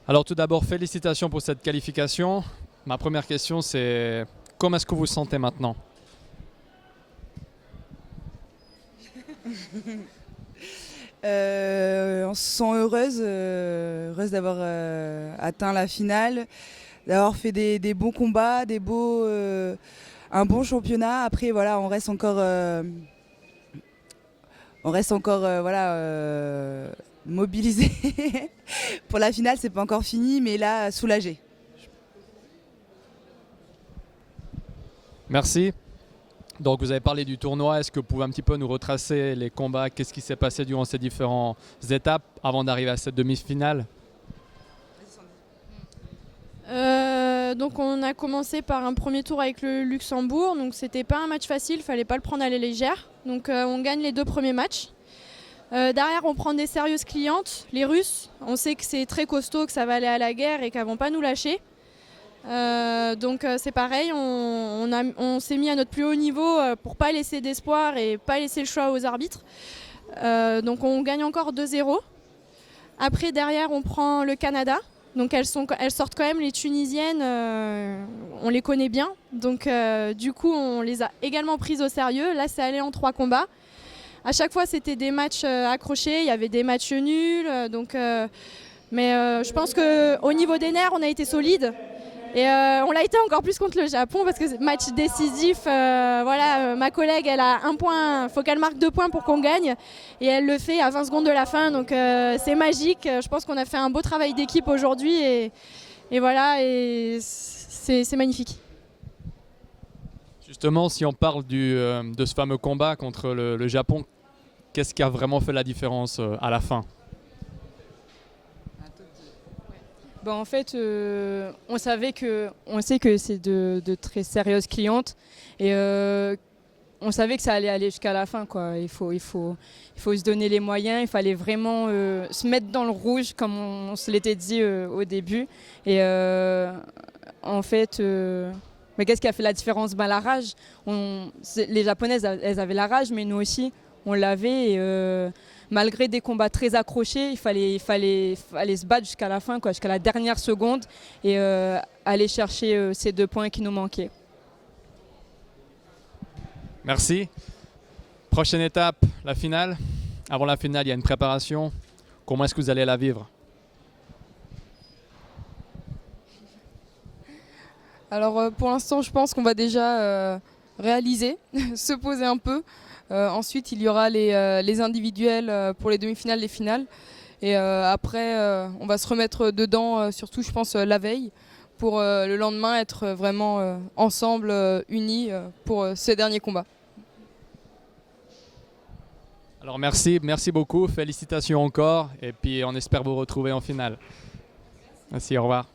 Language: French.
Alors tout d'abord, félicitations pour cette qualification. Ma première question, c'est comment est-ce que vous vous sentez maintenant? On se sent heureuse, d'avoir atteint la finale, d'avoir fait des bons combats, un bon championnat. Après, voilà, on reste encore voilà, mobilisé pour la finale. C'est pas encore fini, mais là, soulagé. Merci. Donc vous avez parlé du tournoi, est-ce que vous pouvez un petit peu nous retracer les combats, qu'est-ce qui s'est passé durant ces différentes étapes avant d'arriver à cette demi-finale? Donc on a commencé par un premier tour avec le Luxembourg, donc c'était pas un match facile, fallait pas le prendre à la légère. Donc on gagne les 2 premiers matchs. Derrière on prend des sérieuses clientes, les Russes. On sait que c'est très costaud, que ça va aller à la guerre et qu'elles vont pas nous lâcher. Donc c'est pareil, on s'est mis à notre plus haut niveau pour pas laisser d'espoir et pas laisser le choix aux arbitres. Donc on gagne encore 2-0. Après derrière on prend le Canada. Donc elles sortent quand même les Tunisiennes, on les connaît bien. Donc du coup on les a également prises au sérieux. Là c'est allé en 3 combats. À chaque fois c'était des matchs accrochés, il y avait des matchs nuls. Mais je pense qu'au niveau des nerfs on a été solide. Et on l'a été encore plus contre le Japon parce que match décisif, ma collègue elle a 1 point, il faut qu'elle marque 2 points pour qu'on gagne et elle le fait à 20 secondes de la fin, donc c'est magique. Je pense qu'on a fait un beau travail d'équipe aujourd'hui et voilà, et c'est magnifique. Justement, si on parle de ce fameux combat contre le Japon, qu'est-ce qui a vraiment fait la différence à la fin? En fait, on sait que c'est de très sérieuses clientes et on savait que ça allait aller jusqu'à la fin, quoi. Il faut se donner les moyens, il fallait vraiment se mettre dans le rouge comme on se l'était dit au début. Et en fait, mais qu'est-ce qui a fait la différence? La rage. Les Japonaises, elles avaient la rage, mais nous aussi, on l'avait. Et, malgré des combats très accrochés, il fallait se battre jusqu'à la fin, quoi, jusqu'à la dernière seconde et aller chercher ces 2 points qui nous manquaient. Merci. Prochaine étape, la finale. Avant la finale, il y a une préparation. Comment est-ce que vous allez la vivre? Alors pour l'instant, je pense qu'on va déjà réaliser, se poser un peu. Ensuite, il y aura les individuels pour les demi-finales, les finales. Et après, on va se remettre dedans, surtout, je pense, la veille, pour le lendemain être vraiment ensemble, unis pour ces derniers combats. Alors merci beaucoup, félicitations encore et puis on espère vous retrouver en finale. Merci, au revoir.